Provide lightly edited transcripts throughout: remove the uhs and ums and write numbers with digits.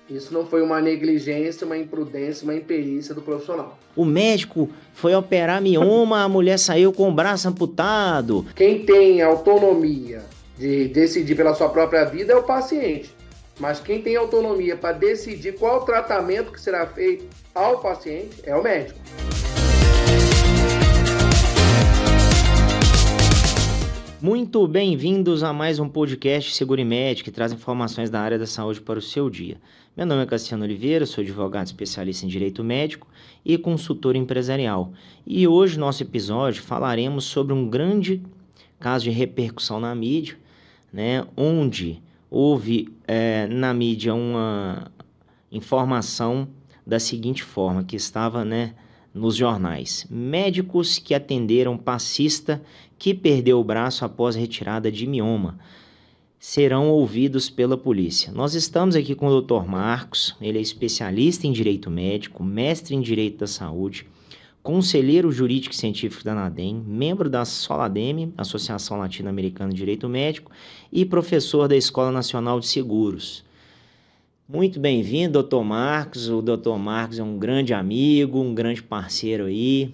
Isso não foi uma negligência, uma imprudência, uma imperícia do profissional. O médico foi operar mioma, a mulher saiu com o braço amputado. Quem tem autonomia de decidir pela sua própria vida é o paciente. Mas quem tem autonomia para decidir qual o tratamento que será feito ao paciente é o médico. Muito bem-vindos a mais um podcast Seguro e Med, que traz informações da área da saúde para o seu dia. Meu nome é Cassiano Oliveira, sou advogado especialista em direito médico e consultor empresarial. E hoje, no nosso episódio, falaremos sobre um grande caso de repercussão na mídia, onde houve na mídia uma informação da seguinte forma, que estava nos jornais: médicos que atenderam passista que perdeu o braço após retirada de mioma serão ouvidos pela polícia. Nós estamos aqui com o Dr. Marcos, ele é especialista em direito médico, mestre em direito da saúde, conselheiro jurídico e científico da ANADEM, membro da SOLADEM, Associação Latino-Americana de Direito Médico, e professor da Escola Nacional de Seguros. Muito bem-vindo, Dr. Marcos. O Dr. Marcos é um grande amigo, um grande parceiro aí,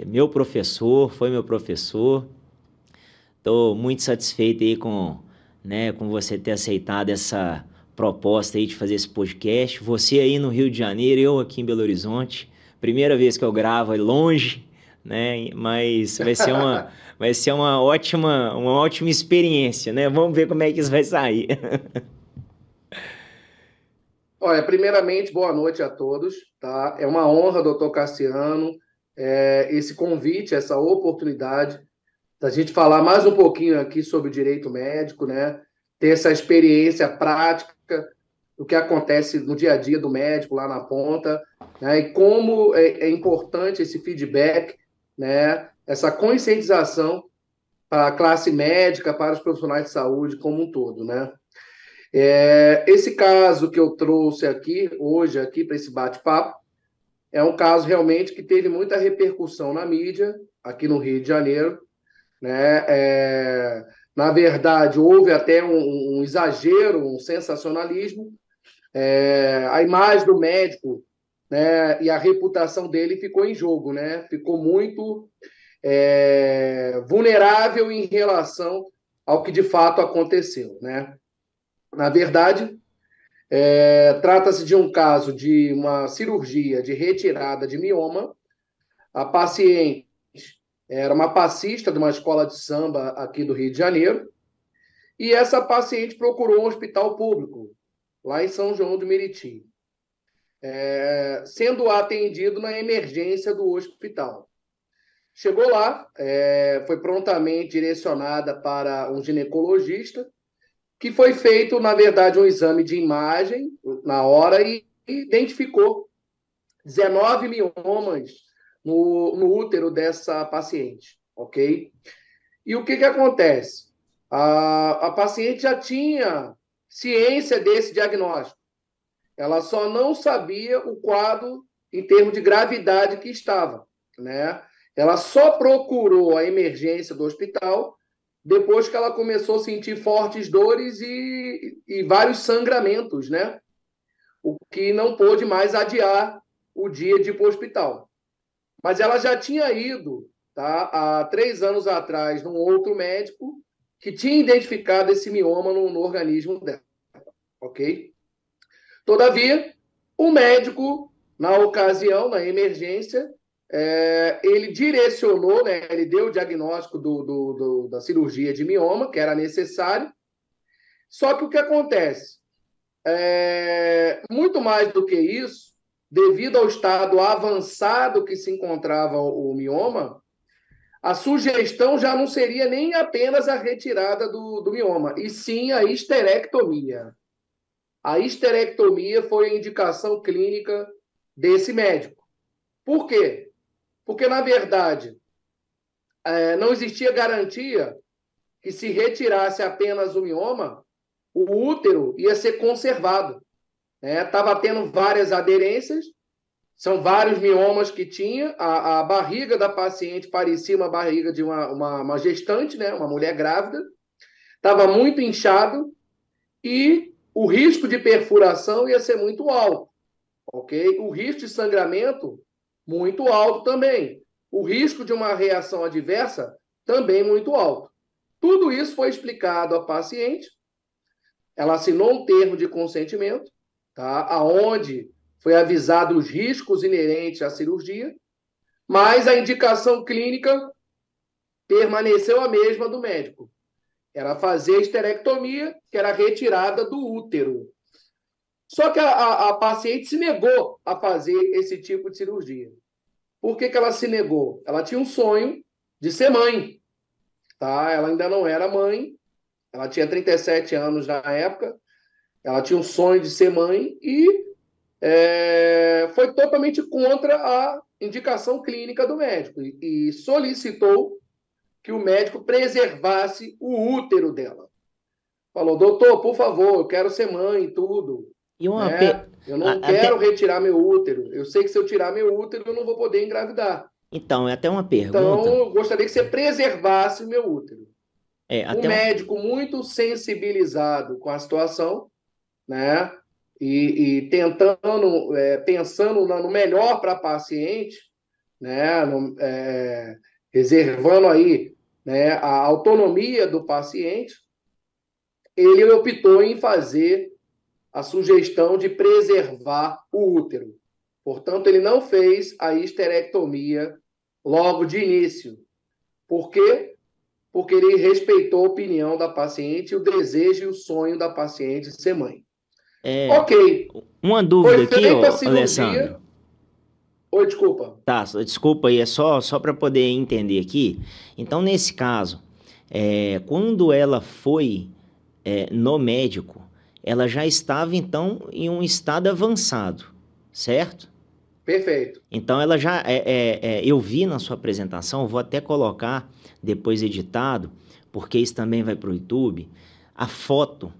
meu professor, foi meu professor. Estou muito satisfeito aí com você ter aceitado essa proposta aí de fazer esse podcast. Você aí no Rio de Janeiro, eu aqui em Belo Horizonte. Primeira vez que eu gravo longe, mas vai ser uma ótima experiência, Vamos ver como é que isso vai sair. Olha, primeiramente, boa noite a todos, tá? É uma honra, doutor Cassiano, esse convite, essa oportunidade da gente falar mais um pouquinho aqui sobre o direito médico, Ter essa experiência prática do que acontece no dia a dia do médico lá na ponta, E como é importante esse feedback, Essa conscientização para a classe médica, para os profissionais de saúde como um todo, Esse caso que eu trouxe aqui, hoje, aqui para esse bate-papo, é um caso realmente que teve muita repercussão na mídia, aqui no Rio de Janeiro, Na verdade, houve até um exagero, um sensacionalismo. A imagem do médico, e a reputação dele ficou em jogo, Ficou muito vulnerável em relação ao que de fato aconteceu, Na verdade, trata-se de um caso de uma cirurgia de retirada de mioma. A paciente era uma passista de uma escola de samba aqui do Rio de Janeiro, e essa paciente procurou um hospital público, lá em São João do Meriti, sendo atendido na emergência do hospital. Chegou lá, foi prontamente direcionada para um ginecologista, que foi feito, na verdade, um exame de imagem na hora e identificou 19 miomas no útero dessa paciente, ok? E o que acontece? A paciente já tinha ciência desse diagnóstico. Ela só não sabia o quadro em termos de gravidade que estava, Ela só procurou a emergência do hospital depois que ela começou a sentir fortes dores e vários sangramentos, O que não pôde mais adiar o dia de ir para o hospital. Mas ela já tinha ido, há 3 anos atrás, num outro médico que tinha identificado esse mioma no organismo dela, ok? Todavia, o médico, na ocasião, na emergência, ele direcionou, ele deu o diagnóstico da cirurgia de mioma, que era necessário. Só que o que acontece? Muito mais do que isso, devido ao estado avançado que se encontrava o mioma, a sugestão já não seria nem apenas a retirada do mioma, e sim a histerectomia. A histerectomia foi a indicação clínica desse médico. Por quê? Porque, na verdade, não existia garantia que, se retirasse apenas o mioma, o útero ia ser conservado. Estava tendo várias aderências, são vários miomas que tinha. A barriga da paciente parecia uma barriga de uma gestante, uma mulher grávida. Estava muito inchado e o risco de perfuração ia ser muito alto, ok? O risco de sangramento, muito alto também. O risco de uma reação adversa, também muito alto. Tudo isso foi explicado à paciente. Ela assinou um termo de consentimento, tá? Aonde foi avisado os riscos inerentes à cirurgia, mas a indicação clínica permaneceu a mesma do médico. Era fazer a esterectomia, que era a retirada do útero. Só que a paciente se negou a fazer esse tipo de cirurgia. Por que ela se negou? Ela tinha um sonho de ser mãe. Tá? Ela ainda não era mãe, ela tinha 37 anos na época, ela tinha um sonho de ser mãe e foi totalmente contra a indicação clínica do médico e solicitou que o médico preservasse o útero dela. Falou, doutor, por favor, eu quero ser mãe e tudo. E uma né? Eu não quero retirar meu útero. Eu sei que se eu tirar meu útero, eu não vou poder engravidar. Então, é até uma pergunta. Então, eu gostaria que você preservasse o meu útero. Até médico muito sensibilizado com a situação, né? E tentando, pensando no melhor para a paciente, né? Reservando aí, né, a autonomia do paciente, ele optou em fazer a sugestão de preservar o útero. Portanto, ele não fez a esterectomia logo de início. Por quê? Porque ele respeitou a opinião da paciente, o desejo e o sonho da paciente de ser mãe. Ok. Uma dúvida aqui, Alessandro. Oi, desculpa. Tá, desculpa aí, é só para poder entender aqui. Então, nesse caso, quando ela foi no médico, ela já estava, então, em um estado avançado, certo? Perfeito. Então, ela já... eu vi na sua apresentação, vou até colocar depois editado, porque isso também vai para o YouTube, a foto,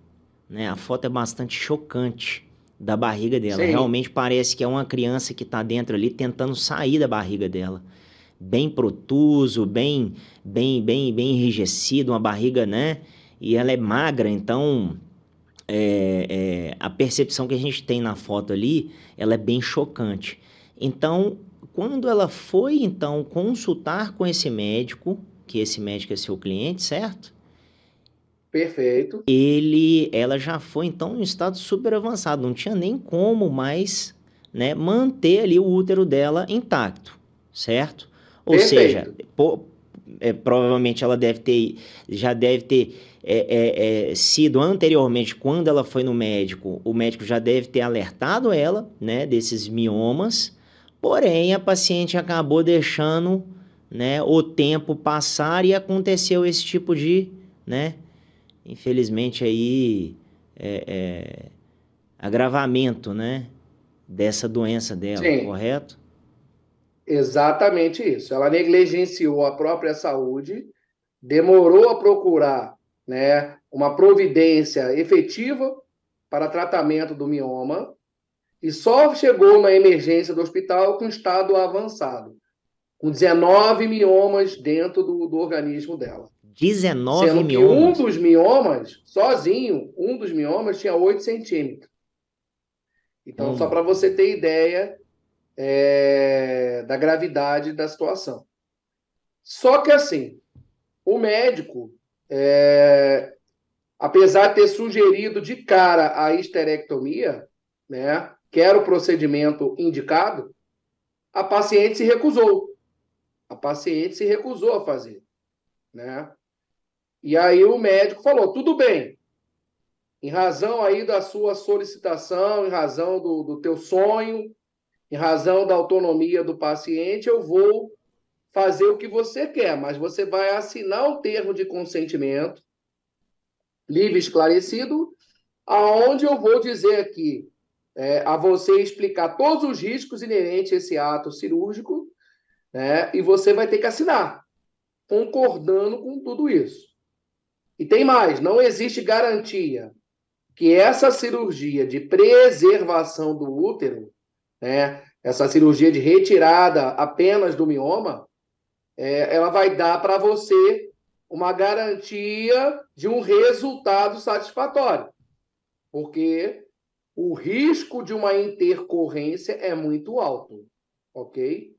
né? A foto é bastante chocante da barriga dela. Sim. Realmente parece que é uma criança que está dentro ali tentando sair da barriga dela. Bem protuso, bem enrijecido, uma barriga, né? E ela é magra, então a percepção que a gente tem na foto ali, ela é bem chocante. Então, quando ela foi, então, consultar com esse médico, que esse médico é seu cliente, certo? Perfeito. Ela já foi, então, em um estado super avançado, não tinha nem como mais, né, manter ali o útero dela intacto, certo? Ou seja, provavelmente ela já deve ter sido anteriormente, quando ela foi no médico, o médico já deve ter alertado ela, né, desses miomas, porém a paciente acabou deixando, né, o tempo passar e aconteceu esse tipo de, né, infelizmente aí agravamento, né, dessa doença dela, Sim. Correto? Exatamente isso. Ela negligenciou a própria saúde, demorou a procurar, né, uma providência efetiva para tratamento do mioma e só chegou na emergência do hospital com estado avançado, com 19 miomas dentro do organismo dela. 19 Sendo que miomas? um dos miomas, sozinho, um dos miomas tinha 8 centímetros. Então, só para você ter ideia da gravidade da situação. Só que, assim, o médico, apesar de ter sugerido de cara a esterectomia, né, que era o procedimento indicado, a paciente se recusou. A paciente se recusou a fazer, né? E aí o médico falou, tudo bem, em razão aí da sua solicitação, em razão do teu sonho, em razão da autonomia do paciente, eu vou fazer o que você quer, mas você vai assinar um termo de consentimento livre e esclarecido, aonde eu vou dizer aqui a você explicar todos os riscos inerentes a esse ato cirúrgico, né? E você vai ter que assinar, concordando com tudo isso. E tem mais, não existe garantia que essa cirurgia de preservação do útero, né, essa cirurgia de retirada apenas do mioma, ela vai dar para você uma garantia de um resultado satisfatório. porque o risco de uma intercorrência é muito alto, ok?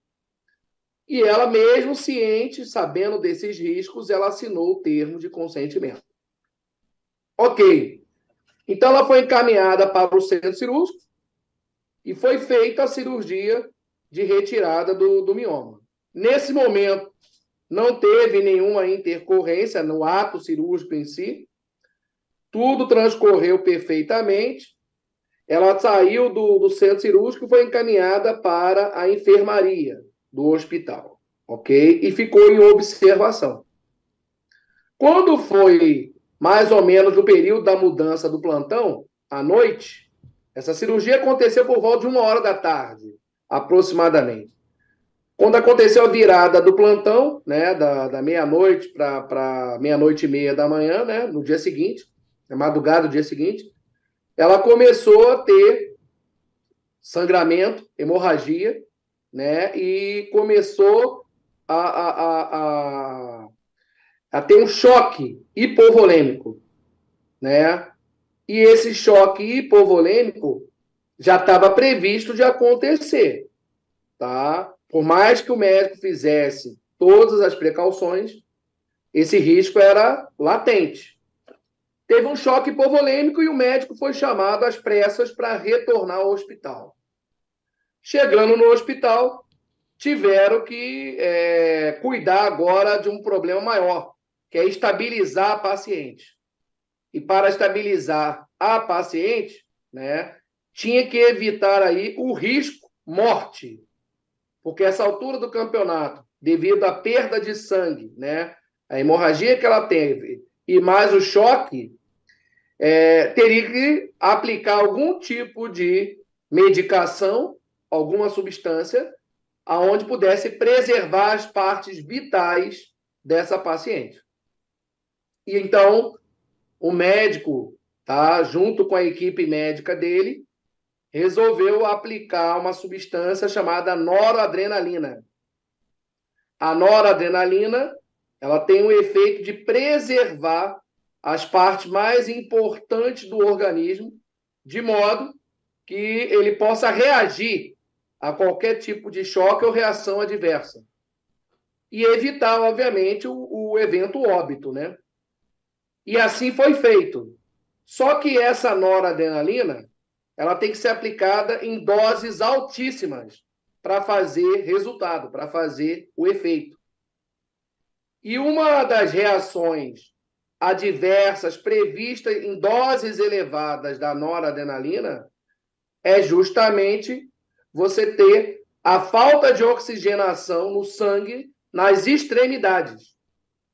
E ela, mesmo ciente, sabendo desses riscos, ela assinou o termo de consentimento. Ok. Então, ela foi encaminhada para o centro cirúrgico e foi feita a cirurgia de retirada do mioma. Nesse momento, não teve nenhuma intercorrência no ato cirúrgico em si, tudo transcorreu perfeitamente. Ela saiu do centro cirúrgico e foi encaminhada para a enfermaria do hospital, ok? E ficou em observação. Quando foi mais ou menos no período da mudança do plantão, à noite, essa cirurgia aconteceu por volta de 1h da tarde, aproximadamente. Quando aconteceu a virada do plantão, né, da meia-noite para meia-noite e meia da manhã, né, no dia seguinte, na madrugada do dia seguinte, ela começou a ter sangramento, hemorragia, né, e começou a ter um choque hipovolêmico, né? E esse choque hipovolêmico já estava previsto de acontecer, tá? Por mais que o médico fizesse todas as precauções, esse risco era latente. Teve um choque hipovolêmico e o médico foi chamado às pressas para retornar ao hospital. Chegando no hospital, tiveram que cuidar agora de um problema maior, que é estabilizar a paciente. E para estabilizar a paciente, né, tinha que evitar aí o risco morte, porque essa altura do campeonato, devido à perda de sangue, né, a hemorragia que ela teve e mais o choque, teria que aplicar algum tipo de medicação, alguma substância, aonde pudesse preservar as partes vitais dessa paciente. E então, o médico, tá, junto com a equipe médica dele, resolveu aplicar uma substância chamada noradrenalina. A noradrenalina, ela tem o efeito de preservar as partes mais importantes do organismo, de modo que ele possa reagir a qualquer tipo de choque ou reação adversa. E evitar, obviamente, o evento óbito, né? E assim foi feito. Só que essa noradrenalina, ela tem que ser aplicada em doses altíssimas para fazer resultado, para fazer o efeito. E uma das reações adversas previstas em doses elevadas da noradrenalina é justamente você ter a falta de oxigenação no sangue nas extremidades,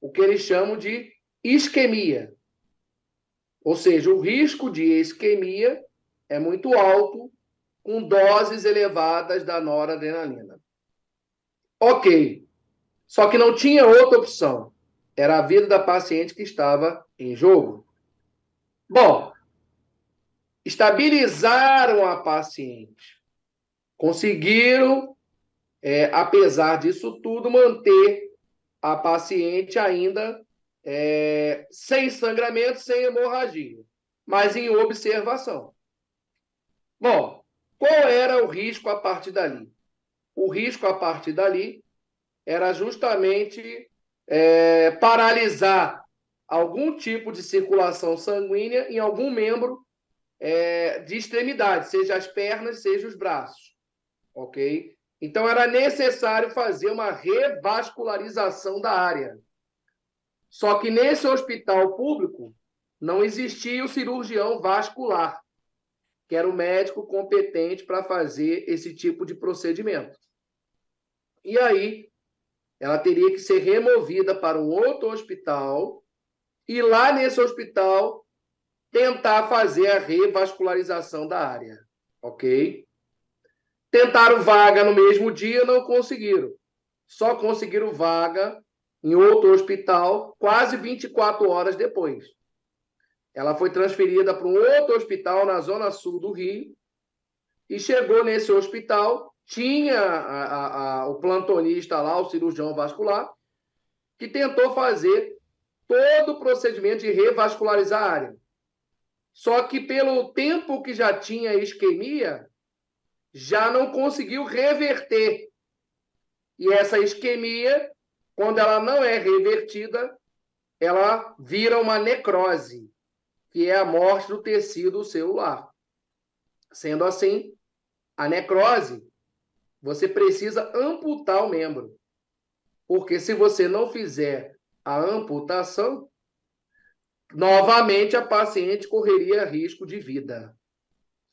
o que eles chamam de isquemia. Ou seja, o risco de isquemia é muito alto com doses elevadas da noradrenalina. Ok, só que não tinha outra opção. Era a vida da paciente que estava em jogo. Bom, estabilizaram a paciente. Conseguiram, apesar disso tudo, manter a paciente ainda sem sangramento, sem hemorragia, mas em observação. Bom, qual era o risco a partir dali? O risco a partir dali era justamente paralisar algum tipo de circulação sanguínea em algum membro de extremidade, seja as pernas, seja os braços, ok? Então, era necessário fazer uma revascularização da área. Só que nesse hospital público não existia o cirurgião vascular, que era o médico competente para fazer esse tipo de procedimento. E aí, ela teria que ser removida para um outro hospital e lá nesse hospital tentar fazer a revascularização da área, ok? Tentaram vaga no mesmo dia, não conseguiram. Só conseguiram vaga em outro hospital quase 24 horas depois. Ela foi transferida para um outro hospital na zona sul do Rio e chegou nesse hospital, tinha o plantonista lá, o cirurgião vascular, que tentou fazer todo o procedimento de revascularizar a área. só que pelo tempo que já tinha isquemia, já não conseguiu reverter. E essa isquemia, quando ela não é revertida, ela vira uma necrose, que é a morte do tecido celular. Sendo assim, a necrose, você precisa amputar o membro. Porque se você não fizer a amputação, novamente a paciente correria risco de vida.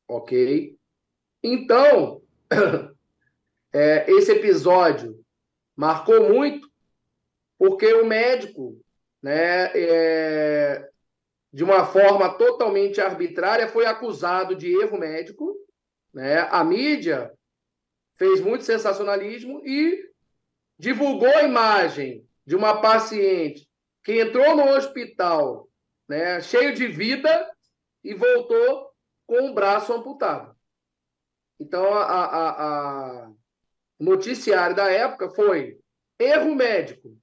Ok? Então, esse episódio marcou muito, porque o médico, né, de uma forma totalmente arbitrária, foi acusado de erro médico, né? A mídia fez muito sensacionalismo e divulgou a imagem de uma paciente que entrou no hospital, né, cheio de vida e voltou com o braço amputado. Então, o noticiário da época foi erro médico.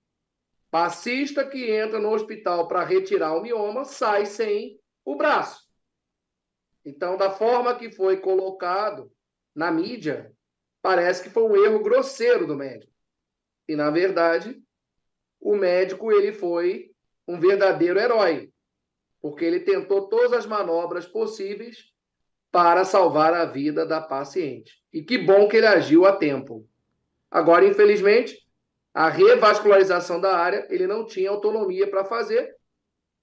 Passista que entra no hospital para retirar o mioma sai sem o braço. Então, da forma que foi colocado na mídia, parece que foi um erro grosseiro do médico. E, na verdade, o médico ele foi um verdadeiro herói, porque ele tentou todas as manobras possíveis para salvar a vida da paciente. E que bom que ele agiu a tempo. Agora, infelizmente, a revascularização da área, ele não tinha autonomia para fazer,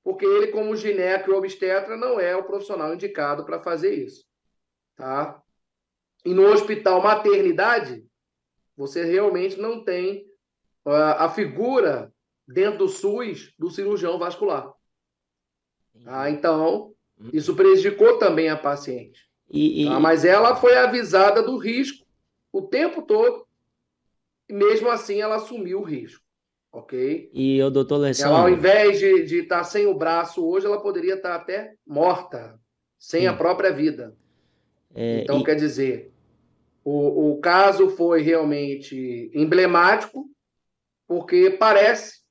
porque ele, como gineco e obstetra, não é o profissional indicado para fazer isso. Tá? E no hospital maternidade, você realmente não tem a figura dentro do SUS do cirurgião vascular. Tá? Então, isso prejudicou também a paciente. Tá? Mas ela foi avisada do risco o tempo todo, e mesmo assim ela assumiu o risco. Ok? E o doutor Alessandro... Ela, ao invés de estar sem o braço hoje, ela poderia estar até morta, sem a própria vida. Então, quer dizer, o caso foi realmente emblemático, porque parece,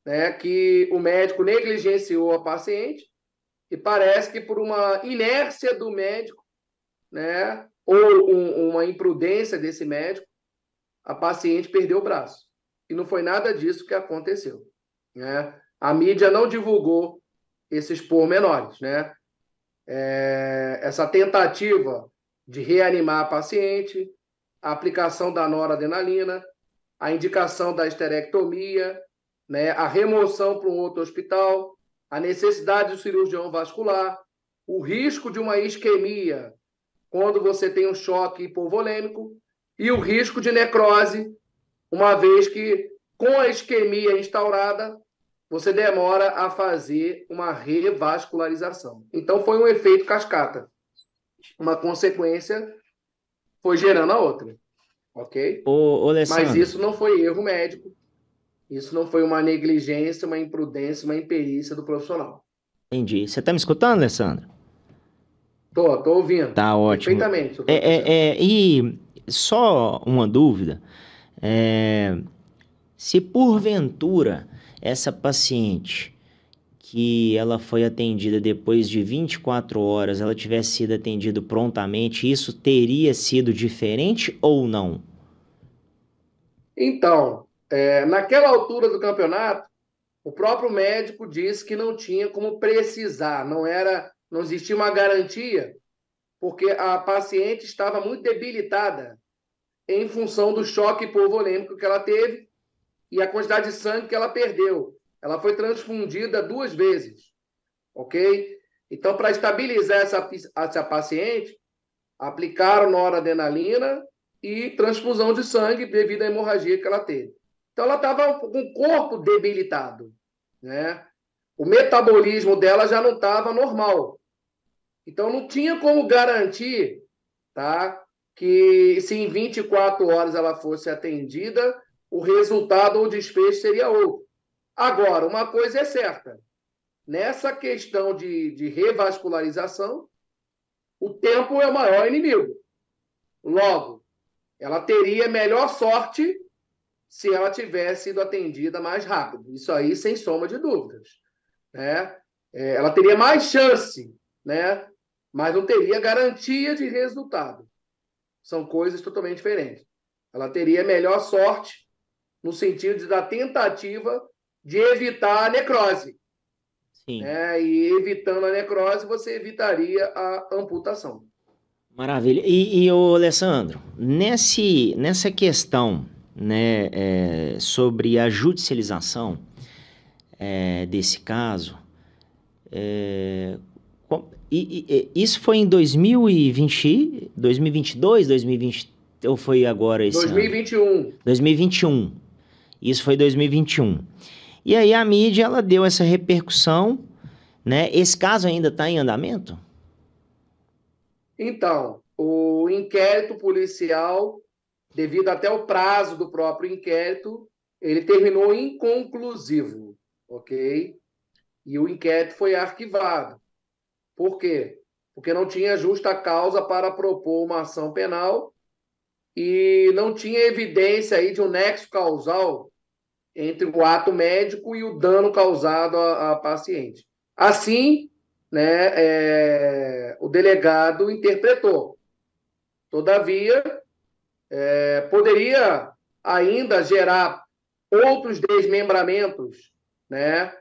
né, que o médico negligenciou a paciente e parece que por uma inércia do médico, né, ou uma imprudência desse médico, a paciente perdeu o braço. E não foi nada disso que aconteceu. Né? A mídia não divulgou esses pormenores. Né? Essa tentativa de reanimar a paciente, a aplicação da noradrenalina, a indicação da esterectomia, né? A remoção para um outro hospital, a necessidade do cirurgião vascular, o risco de uma isquemia quando você tem um choque hipovolêmico e o risco de necrose, uma vez que, com a isquemia instaurada, você demora a fazer uma revascularização. Então, foi um efeito cascata. Uma consequência foi gerando a outra. Ok? Mas isso não foi erro médico. Isso não foi uma negligência, uma imprudência, uma imperícia do profissional. Entendi. Você está me escutando, Alessandro? Tô ouvindo. Tá ótimo. Perfeitamente. E só uma dúvida. Se porventura essa paciente que ela foi atendida depois de 24 horas, ela tivesse sido atendida prontamente, isso teria sido diferente ou não? Então, naquela altura do campeonato, o próprio médico disse que não tinha como precisar, não existia uma garantia, porque a paciente estava muito debilitada em função do choque hipovolêmico que ela teve e a quantidade de sangue que ela perdeu. Ela foi transfundida 2 vezes, ok? Então, para estabilizar essa paciente, aplicaram noradrenalina e transfusão de sangue devido à hemorragia que ela teve. Então, ela estava com o corpo debilitado, né? O metabolismo dela já não estava normal. Então, não tinha como garantir, tá, que se em 24 horas ela fosse atendida, o resultado ou desfecho seria outro. Agora, uma coisa é certa. Nessa questão de revascularização, o tempo é o maior inimigo. Logo, ela teria melhor sorte se ela tivesse sido atendida mais rápido. Isso aí, sem sombra de dúvidas. Né? Ela teria mais chance, né? Mas não teria garantia de resultado. São coisas totalmente diferentes. Ela teria melhor sorte no sentido da tentativa de evitar a necrose. Sim. Né? E evitando a necrose, você evitaria a amputação. Maravilha. E ô Alessandro, nessa questão, né, sobre a judicialização desse caso, isso foi em 2020, 2022, 2020, ou foi agora esse 2021. ano? 2021. Isso foi 2021. E aí a mídia, ela deu essa repercussão, né? Esse caso ainda está em andamento? Então, o inquérito policial, devido até o prazo do próprio inquérito, ele terminou inconclusivo, ok? E o inquérito foi arquivado. Por quê? Porque não tinha justa causa para propor uma ação penal e não tinha evidência aí de um nexo causal entre o ato médico e o dano causado à paciente. Assim, né, o delegado interpretou. Todavia, poderia ainda gerar outros desmembramentos, né,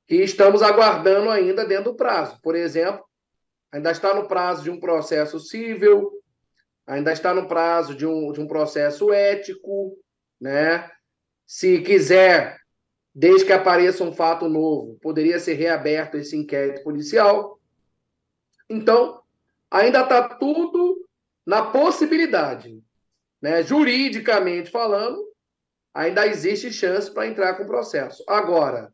que estamos aguardando ainda dentro do prazo. Por exemplo, ainda está no prazo de um processo civil, ainda está no prazo de um processo ético, né? Se quiser, desde que apareça um fato novo, poderia ser reaberto esse inquérito policial. Então, ainda está tudo na possibilidade, né? Juridicamente falando, ainda existe chance para entrar com o processo. Agora,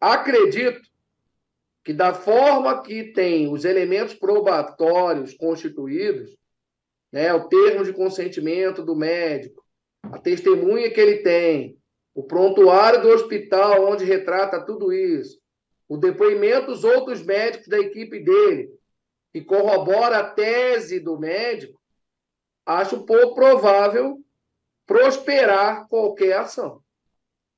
acredito que da forma que tem os elementos probatórios constituídos, né, o termo de consentimento do médico, a testemunha que ele tem, o prontuário do hospital onde retrata tudo isso, o depoimento dos outros médicos da equipe dele, que corrobora a tese do médico, acho pouco provável prosperar qualquer ação.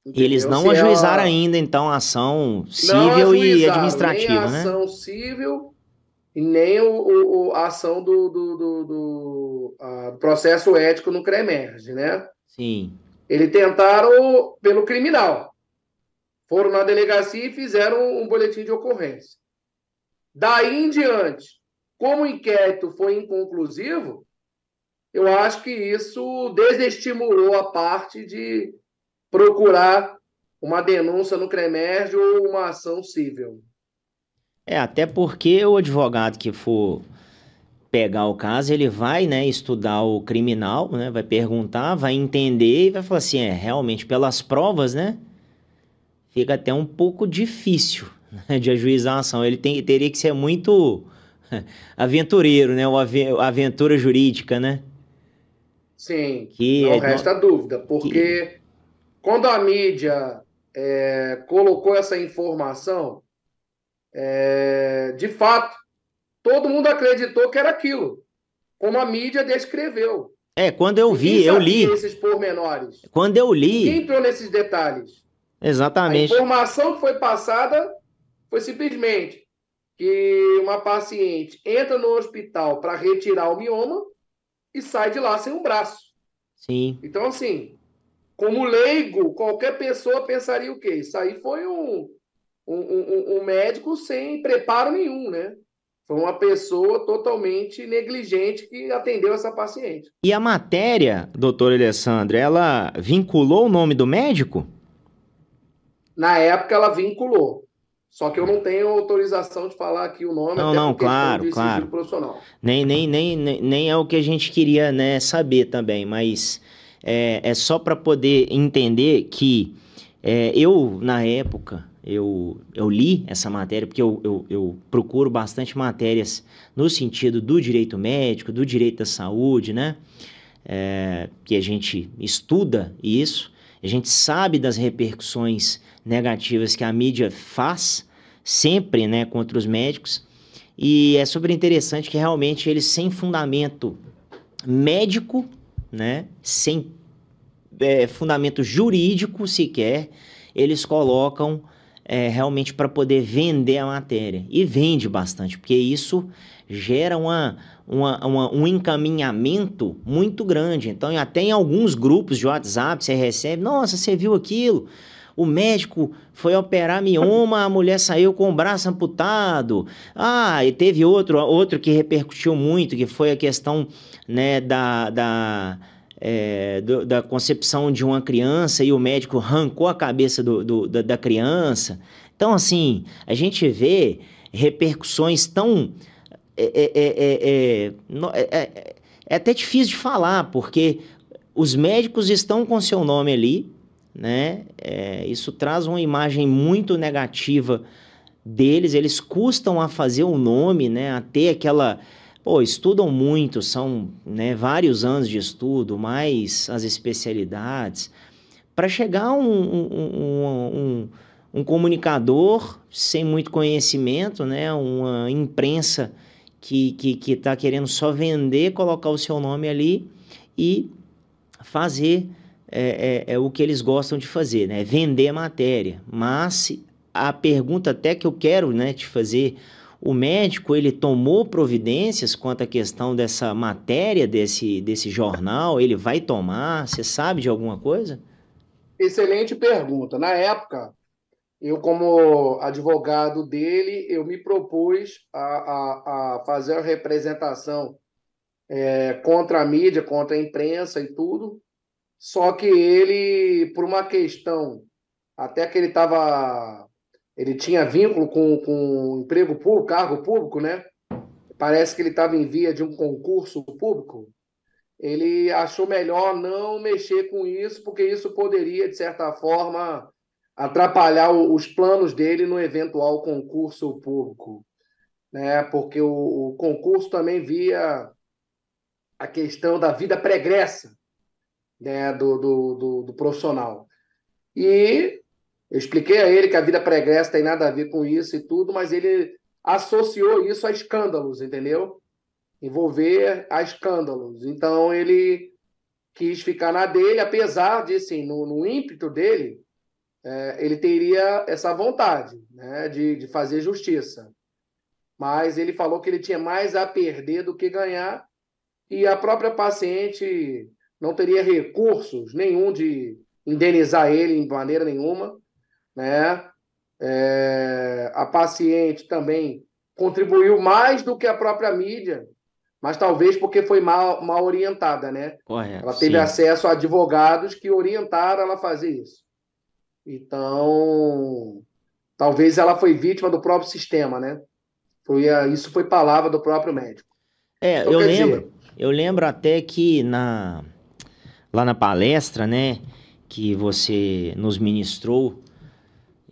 Entendeu? Eles não ajuizaram ainda, então, a ação civil e administrativa, nem a ação civil e nem a ação do processo ético no CREMERGE, né? Sim. Eles tentaram pelo criminal. Foram na delegacia e fizeram um boletim de ocorrência. Daí em diante, como o inquérito foi inconclusivo, eu acho que isso desestimulou a parte de procurar uma denúncia no CREMERGE ou uma ação civil. Até porque o advogado que for pegar o caso, ele vai, né, estudar o criminal, né, vai perguntar, vai entender e vai falar assim, realmente pelas provas, né, fica até um pouco difícil, né, de ajuizar a ação. Ele teria que ser muito aventureiro, né, aventura jurídica, né? Sim, não resta dúvida, porque quando a mídia colocou essa informação, de fato, todo mundo acreditou que era aquilo, como a mídia descreveu. Quando eu vi, eu li. Esses pormenores. Quando eu li. Ninguém entrou nesses detalhes. Exatamente. A informação que foi passada foi simplesmente que uma paciente entra no hospital para retirar o mioma e sai de lá sem um braço. Sim. Então, assim, como leigo, qualquer pessoa pensaria o quê? Isso aí foi um médico sem preparo nenhum, né? Foi uma pessoa totalmente negligente que atendeu essa paciente. E a matéria, doutor Alessandro, ela vinculou o nome do médico? Na época ela vinculou. Só que eu não tenho autorização de falar aqui o nome, não, claro. Profissional. Nem é o que a gente queria, né, saber também, mas é só para poder entender que eu, na época, eu li essa matéria, porque eu procuro bastante matérias no sentido do direito médico, do direito da saúde, né? Que a gente estuda isso, a gente sabe das repercussões negativas que a mídia faz sempre, né, contra os médicos, e é super interessante que realmente eles, sem fundamento médico, né, sem fundamento jurídico sequer, eles colocam realmente para poder vender a matéria. E vende bastante, porque isso gera um encaminhamento muito grande. Então, até em alguns grupos de WhatsApp, você recebe, nossa, você viu aquilo? O médico foi operar mioma, a mulher saiu com o braço amputado. Ah, e teve outro que repercutiu muito, que foi a questão, né, da concepção de uma criança e o médico arrancou a cabeça da criança. Então, assim, a gente vê repercussões tão... É até difícil de falar, porque os médicos estão com seu nome ali, né? Isso traz uma imagem muito negativa deles, eles custam a fazer o nome, né? A ter aquela... Pô, estudam muito, são, né, vários anos de estudo, mais as especialidades, para chegar um comunicador sem muito conhecimento, né? Uma imprensa que tá querendo só vender, colocar o seu nome ali e fazer o que eles gostam de fazer, né? Vender a matéria. Mas a pergunta até que eu quero, né, te fazer, o médico, ele tomou providências quanto à questão dessa matéria, desse jornal? Ele vai tomar? Você sabe de alguma coisa? Excelente pergunta. Na época, eu, como advogado dele, eu me propus a fazer a representação contra a mídia, contra a imprensa e tudo. Só que ele, por uma questão, até que ele tinha vínculo com emprego público, cargo público, né? Parece que ele estava em via de um concurso público. Ele achou melhor não mexer com isso, porque isso poderia, de certa forma, atrapalhar os planos dele no eventual concurso público, né? Porque o concurso também via a questão da vida pregressa, né, do profissional. E eu expliquei a ele que a vida pregressa tem nada a ver com isso e tudo, mas ele associou isso a escândalos, entendeu? Envolver a escândalos. Então ele quis ficar na dele, apesar de, assim, no ímpeto dele, ele teria essa vontade, né, de fazer justiça. Mas ele falou que ele tinha mais a perder do que ganhar e a própria paciente não teria recursos nenhum de indenizar ele em maneira nenhuma, né? A paciente também contribuiu mais do que a própria mídia, mas talvez porque foi mal orientada, né? Correto, Ela teve sim. acesso a advogados que orientaram ela a fazer isso. Então, talvez ela foi vítima do próprio sistema, né? Isso foi palavra do próprio médico. Então, Eu quer lembro, dizer, eu lembro até que lá na palestra, né, que você nos ministrou,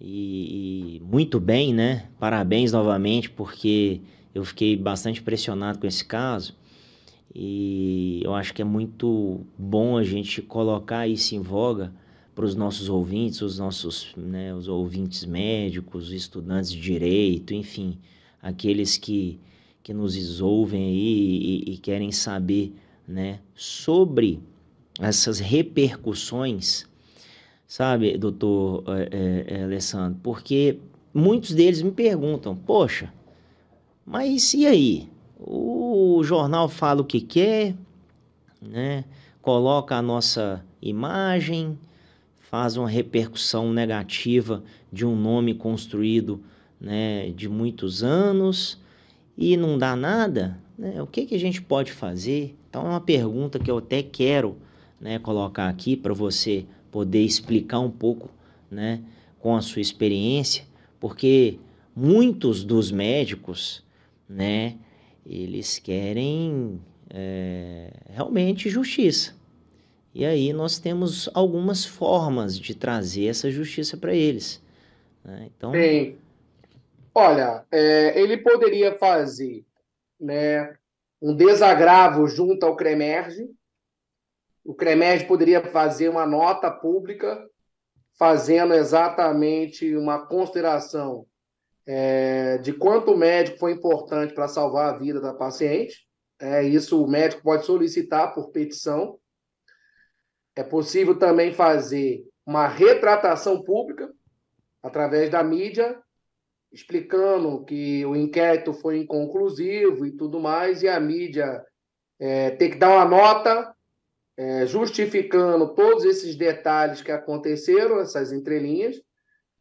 e muito bem, né? Parabéns novamente, porque eu fiquei bastante impressionado com esse caso. E eu acho que é muito bom a gente colocar isso em voga para os nossos ouvintes, né, os ouvintes médicos, estudantes de direito, enfim, aqueles que nos ouvem aí e querem saber, né, sobre essas repercussões, sabe, doutor Alessandro? Porque muitos deles me perguntam, poxa, mas e aí? O jornal fala o que quer, né? Coloca a nossa imagem, faz uma repercussão negativa de um nome construído, né, de muitos anos e não dá nada, né? O que a gente pode fazer? Então é uma pergunta que eu até quero, né, colocar aqui para você poder explicar um pouco, né, com a sua experiência, porque muitos dos médicos, né, eles querem realmente justiça. E aí nós temos algumas formas de trazer essa justiça para eles, né? Então, tem. Olha, ele poderia fazer, né, um desagravo junto ao CREMERGE. O CREMERGE poderia fazer uma nota pública fazendo exatamente uma consideração de quanto o médico foi importante para salvar a vida da paciente. Isso o médico pode solicitar por petição. É possível também fazer uma retratação pública, através da mídia, explicando que o inquérito foi inconclusivo e tudo mais, e a mídia tem que dar uma nota justificando todos esses detalhes que aconteceram, essas entrelinhas,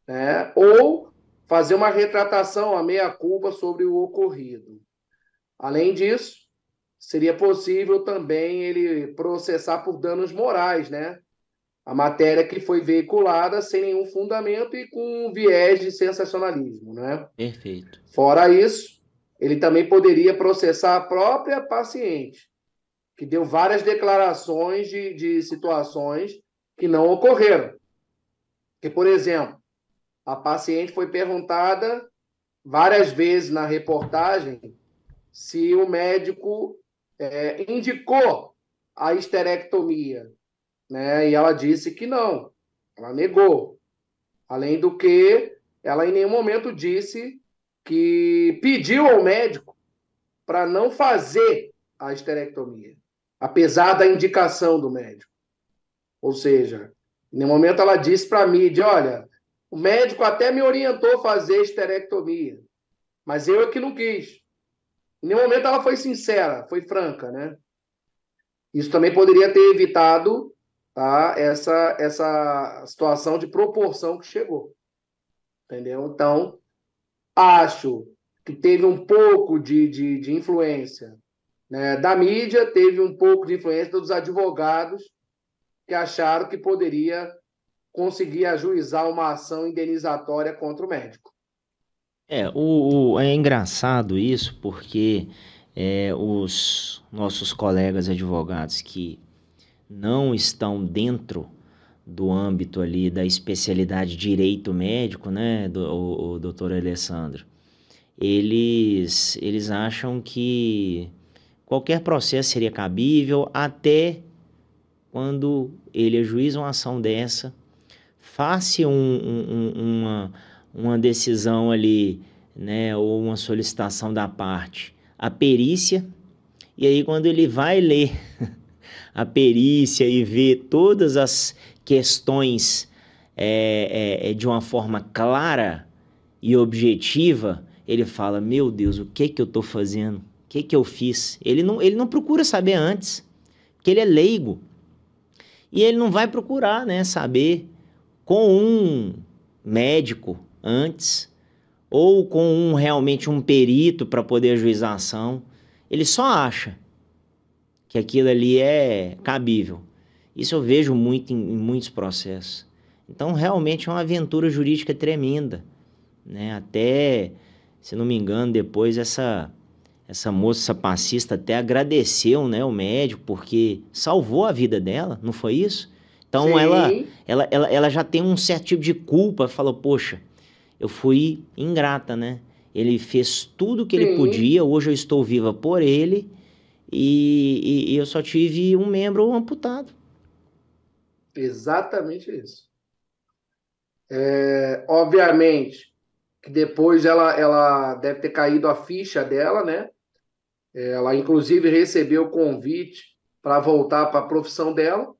né? Ou fazer uma retratação, a meia-culpa sobre o ocorrido. Além disso, seria possível também ele processar por danos morais, né? A matéria que foi veiculada sem nenhum fundamento e com um viés de sensacionalismo, né? Perfeito. Fora isso, ele também poderia processar a própria paciente, que deu várias declarações de situações que não ocorreram. Que, por exemplo, a paciente foi perguntada várias vezes na reportagem se o médico indicou a histerectomia, né? E ela disse que não, ela negou. Além do que, ela em nenhum momento disse que pediu ao médico para não fazer a histerectomia, apesar da indicação do médico. Ou seja, em nenhum momento ela disse para a mídia, olha, o médico até me orientou a fazer histerectomia, mas eu é que não quis. Em nenhum momento ela foi sincera, foi franca, né? Isso também poderia ter evitado, tá, essa situação de proporção que chegou. Entendeu? Então, acho que teve um pouco de influência, né, da mídia, teve um pouco de influência dos advogados que acharam que poderia conseguir ajuizar uma ação indenizatória contra o médico. É engraçado isso porque os nossos colegas advogados que não estão dentro do âmbito ali da especialidade direito médico, né, o doutor Alessandro, eles acham que qualquer processo seria cabível até quando ele ajuiza uma ação dessa, faça uma decisão ali, né, ou uma solicitação da parte, a perícia, e aí quando ele vai ler a perícia e ver todas as questões de uma forma clara e objetiva, ele fala, meu Deus, o que que eu estou fazendo? O que que eu fiz? Ele não procura saber antes, porque ele é leigo. E ele não vai procurar, né, saber com um médico antes ou com realmente um perito para poder ajuizar a ação. Ele só acha que aquilo ali é cabível. Isso eu vejo muito em muitos processos. Então, realmente é uma aventura jurídica tremenda, né? Até, se não me engano, depois essa moça, essa passista, até agradeceu, né, o médico, porque salvou a vida dela, não foi isso? Então, Sim, ela já tem um certo tipo de culpa, falou, poxa, eu fui ingrata, né? Ele fez tudo o que ele sim, podia, hoje eu estou viva por ele, e eu só tive um membro amputado. exatamente isso. Obviamente que depois ela deve ter caído a ficha dela, né? Ela, inclusive, recebeu o convite para voltar para a profissão dela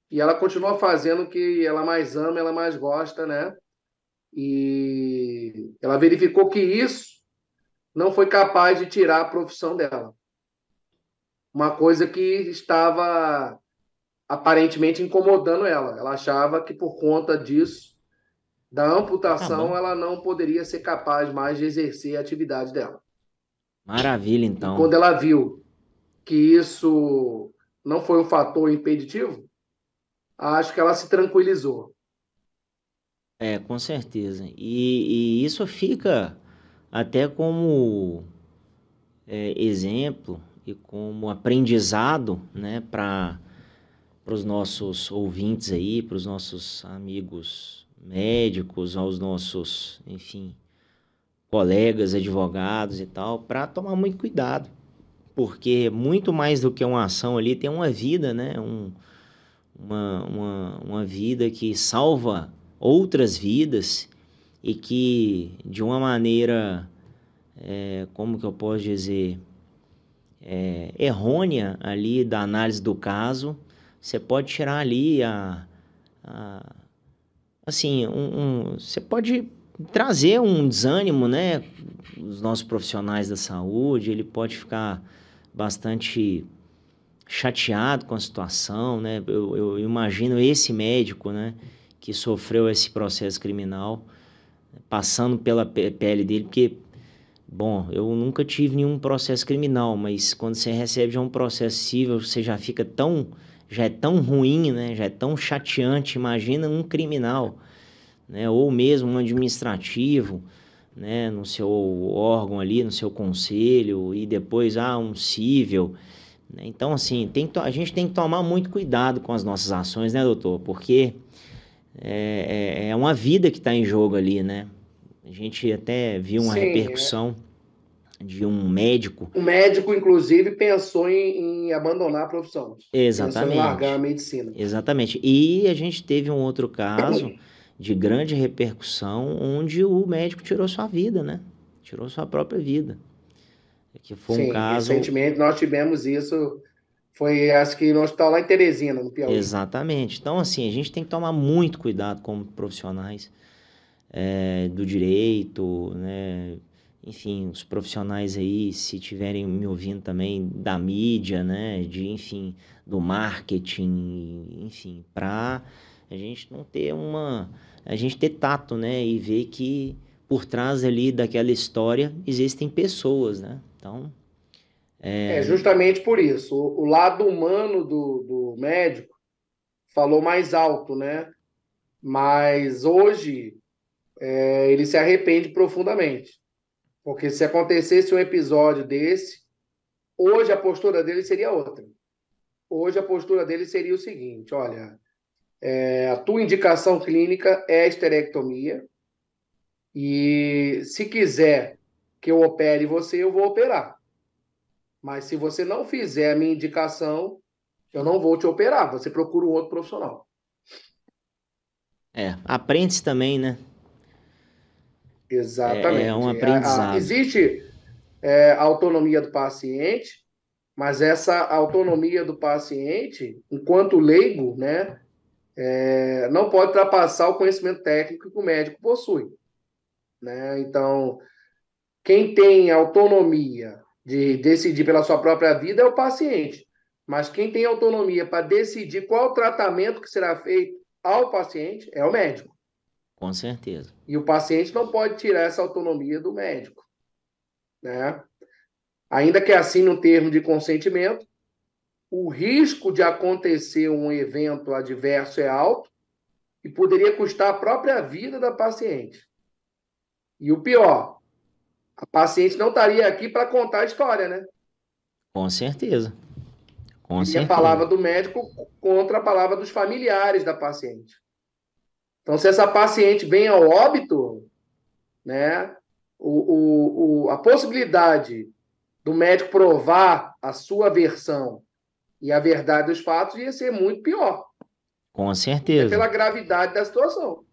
e ela continua fazendo o que ela mais ama, ela mais gosta, né? E ela verificou que isso não foi capaz de tirar a profissão dela. Uma coisa que estava aparentemente incomodando ela. Ela achava que por conta disso, da Tá amputação, bom. ela não poderia ser capaz mais de exercer a atividade dela. Maravilha, E então. quando ela viu que isso não foi um fator impeditivo, acho que ela se tranquilizou. Com certeza. E isso fica até como exemplo e como aprendizado, né, para os nossos ouvintes aí, para os nossos amigos médicos, aos nossos, enfim, colegas, advogados e tal, para tomar muito cuidado, porque muito mais do que uma ação ali tem uma vida, né, uma vida que salva outras vidas e que de uma maneira, como que eu posso dizer, errônea ali da análise do caso, você pode tirar ali a, assim, você pode trazer um desânimo, né? Os nossos profissionais da saúde, ele pode ficar bastante chateado com a situação, né? Eu imagino esse médico, né, que sofreu esse processo criminal, passando pela pele dele, porque, bom, eu nunca tive nenhum processo criminal, mas quando você recebe já um processo civil, você já é tão ruim, né? Já é tão chateante. Imagina um criminal, né? Ou mesmo um administrativo, né? No seu órgão ali, no seu conselho, e depois, um cível, né? Então, assim, a gente tem que tomar muito cuidado com as nossas ações, né, doutor? Porque é uma vida que está em jogo ali, né? A gente até viu uma Sim, repercussão de um médico. o médico, inclusive, pensou em abandonar a profissão, pensou em largar a Exatamente, medicina. exatamente. E a gente teve um outro caso de grande repercussão, onde o médico tirou sua vida, né? Tirou sua própria vida. Que foi um Sim, caso. recentemente nós tivemos isso, foi acho que no hospital lá em Teresina, no Piauí. Exatamente. Então, assim, a gente tem que tomar muito cuidado como profissionais do direito, né? Enfim, os profissionais aí, se tiverem me ouvindo também da mídia, né? Enfim, do marketing, enfim, para a gente não ter a gente ter tato, né? E ver que por trás ali daquela história existem pessoas, né? Então, É justamente por isso, o lado humano do médico falou mais alto, né? Mas hoje ele se arrepende profundamente, porque se acontecesse um episódio desse, hoje a postura dele seria outra. Hoje a postura dele seria o seguinte: olha, a tua indicação clínica é a esterectomia, e se quiser que eu opere você, eu vou operar. Mas se você não fizer a minha indicação, eu não vou te operar. Você procura um outro profissional. aprende-se também, né? É um Exatamente. aprendizado. Existe a autonomia do paciente, mas essa autonomia do paciente, enquanto leigo, né, não pode ultrapassar o conhecimento técnico que o médico possui, né? Então, quem tem autonomia de decidir pela sua própria vida é o paciente, mas quem tem autonomia para decidir qual o tratamento que será feito ao paciente é o médico. Com certeza. E o paciente não pode tirar essa autonomia do médico, né? Ainda que assim no termo de consentimento, o risco de acontecer um evento adverso é alto e poderia custar a própria vida da paciente. E o pior, a paciente não estaria aqui para contar a história, né? Com certeza. Com Seria a certeza. palavra do médico contra a palavra dos familiares da paciente. Então, se essa paciente vem ao óbito, né, a possibilidade do médico provar a sua versão e a verdade dos fatos ia ser muito pior, Com até certeza. pela gravidade da situação.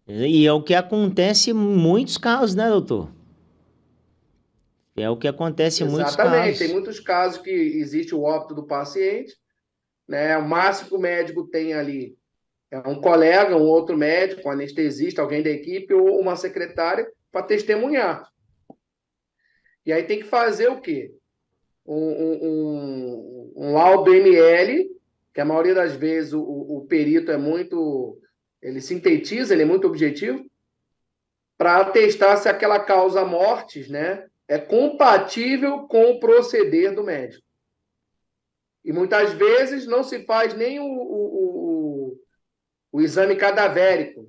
E é o que acontece em muitos casos, né, doutor? É o que acontece em muitos Exatamente. Tem casos. muitos casos que existe o óbito do paciente, né? O máximo que o médico tem ali é um colega, um outro médico, um anestesista, alguém da equipe ou uma secretária para testemunhar. E aí tem que fazer o quê? Um laudo ML, que a maioria das vezes o perito é muito. Ele sintetiza, ele é muito objetivo, para atestar se aquela causa mortis, né, é compatível com o proceder do médico. E muitas vezes não se faz nem o exame cadavérico.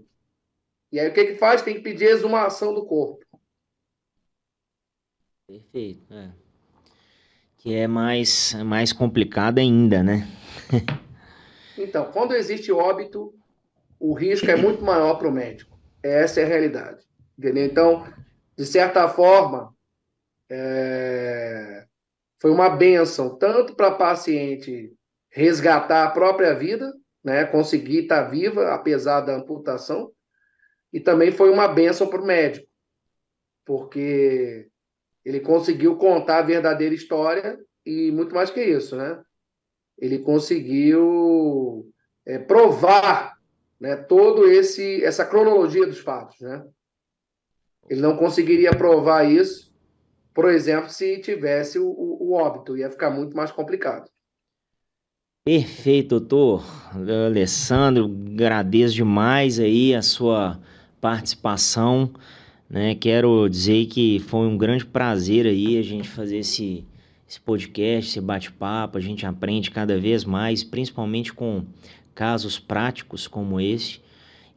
E aí o que faz? Tem que pedir exumação do corpo. Perfeito. Que é mais complicado ainda, né? Então, quando existe óbito, o risco é muito maior para o médico. Essa é a realidade. Entendeu? Então, de certa forma, foi uma benção tanto para a paciente resgatar a própria vida, né, conseguir estar viva apesar da amputação, e também foi uma benção para o médico, porque ele conseguiu contar a verdadeira história e muito mais que isso, né? Ele conseguiu provar né, essa cronologia dos fatos, né? Ele não conseguiria provar isso, por exemplo, se tivesse o óbito, ia ficar muito mais complicado. Perfeito, doutor Alessandro. Agradeço demais aí a sua participação, né? Quero dizer que foi um grande prazer aí a gente fazer esse podcast, esse bate-papo. A gente aprende cada vez mais, principalmente com casos práticos como esse.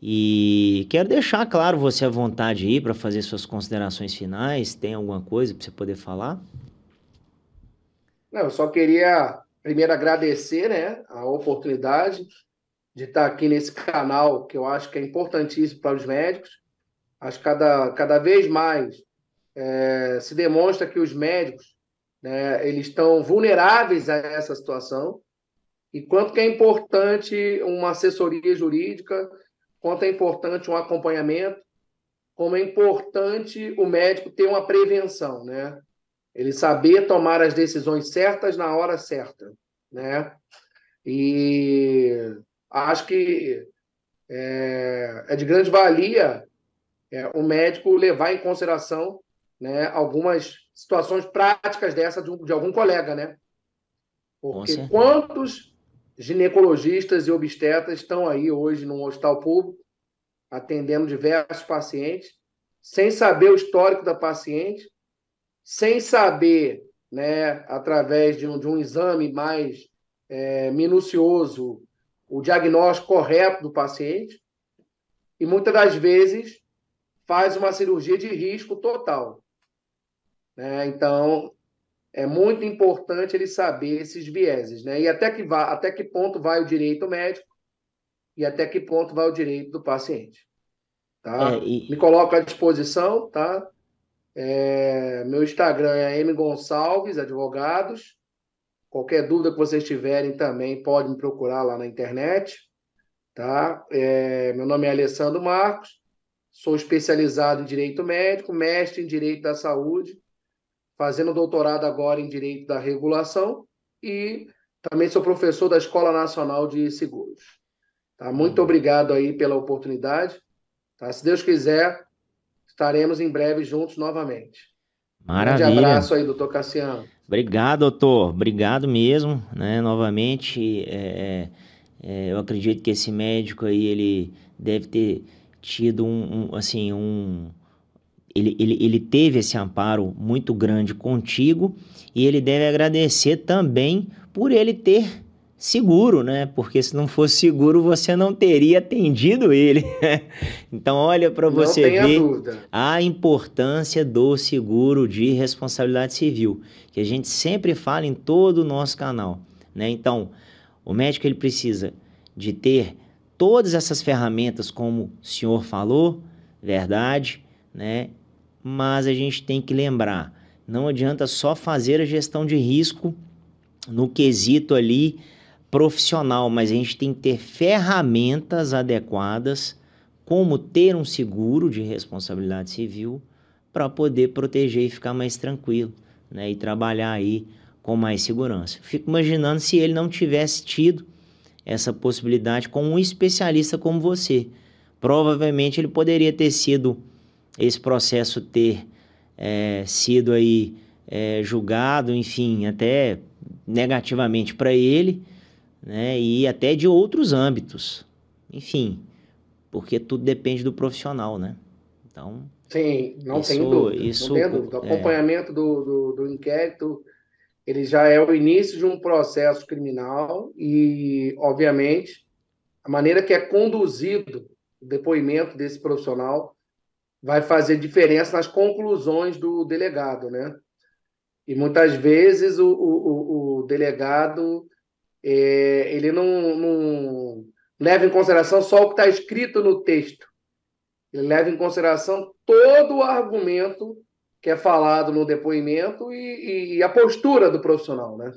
E quero deixar claro você à vontade aí para fazer suas considerações finais. Tem alguma coisa para você poder falar? Não, eu só queria primeiro agradecer, né, a oportunidade de estar aqui nesse canal, que eu acho que é importantíssimo para os médicos. Acho que cada vez mais se demonstra que os médicos, né, eles estão vulneráveis a essa situação, e quanto que é importante uma assessoria jurídica, quanto é importante um acompanhamento, como é importante o médico ter uma prevenção, né? Ele saber tomar as decisões certas na hora certa, né? E acho que é de grande valia o médico levar em consideração, né, algumas situações práticas dessa de algum colega, né? Com Porque certeza. quantos ginecologistas e obstetras estão aí hoje no hospital público atendendo diversos pacientes, sem saber o histórico da paciente, sem saber, né, através de um exame mais minucioso, o diagnóstico correto do paciente, e muitas das vezes faz uma cirurgia de risco total, né? Então, é muito importante ele saber esses vieses, né? E até que ponto vai o direito médico e até que ponto vai o direito do paciente, É, tá? Me e coloco à disposição, tá? Meu Instagram é M Gonçalves Advogados. Qualquer dúvida que vocês tiverem também pode me procurar lá na internet, tá? Meu nome é Alessandro Marcos, sou especializado em Direito Médico, mestre em Direito da Saúde, fazendo doutorado agora em Direito da Regulação e também sou professor da Escola Nacional de Seguros. Tá? Muito hum, obrigado aí pela oportunidade. Tá? Se Deus quiser, estaremos em breve juntos novamente. Grande maravilha. abraço aí, doutor Cassiano. Obrigado, doutor. Obrigado mesmo, né? Novamente, eu acredito que esse médico aí, ele deve ter tido ele teve esse amparo muito grande contigo e ele deve agradecer também por ele ter seguro, né? Porque se não fosse seguro, você não teria atendido ele. Então, olha para Não você tenha ver dúvida. a importância do seguro de responsabilidade civil, que a gente sempre fala em todo o nosso canal, né? Então, o médico ele precisa de ter todas essas ferramentas, como o senhor falou, verdade, né? Mas a gente tem que lembrar, não adianta só fazer a gestão de risco no quesito ali profissional, mas a gente tem que ter ferramentas adequadas, como ter um seguro de responsabilidade civil para poder proteger e ficar mais tranquilo, né? E trabalhar aí com mais segurança. Fico imaginando se ele não tivesse tido essa possibilidade com um especialista como você. Provavelmente ele poderia ter sido, esse processo ter sido aí julgado, enfim, até negativamente para ele, né? E até de outros âmbitos. Enfim, porque tudo depende do profissional, né? Então, Sim, não tenho isso, dúvida. Não tenho dúvida. O acompanhamento do inquérito, ele já é o início de um processo criminal e, obviamente, a maneira que é conduzido o depoimento desse profissional vai fazer diferença nas conclusões do delegado, né? E muitas vezes o delegado ele não leva em consideração só o que está escrito no texto. Ele leva em consideração todo o argumento que é falado no depoimento e a postura do profissional, né?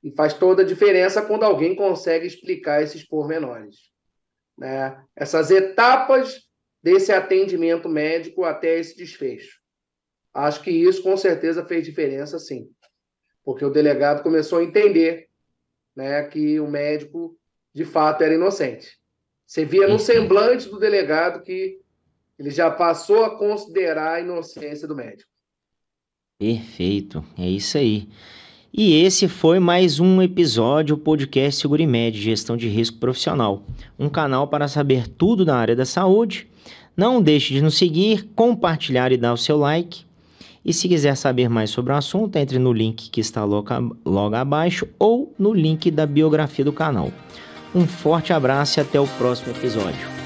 E faz toda a diferença quando alguém consegue explicar esses pormenores, né? Essas etapas desse atendimento médico até esse desfecho. Acho que isso com certeza fez diferença, sim, porque o delegado começou a entender, né, que o médico de fato era inocente. Você via no semblante do delegado que ele já passou a considerar a inocência do médico. Perfeito, é isso aí. E esse foi mais um episódio do podcast Segurimed, Gestão de Risco Profissional, um canal para saber tudo da área da saúde. Não deixe de nos seguir, compartilhar e dar o seu like. E se quiser saber mais sobre o assunto, entre no link que está logo abaixo ou no link da biografia do canal. Um forte abraço e até o próximo episódio.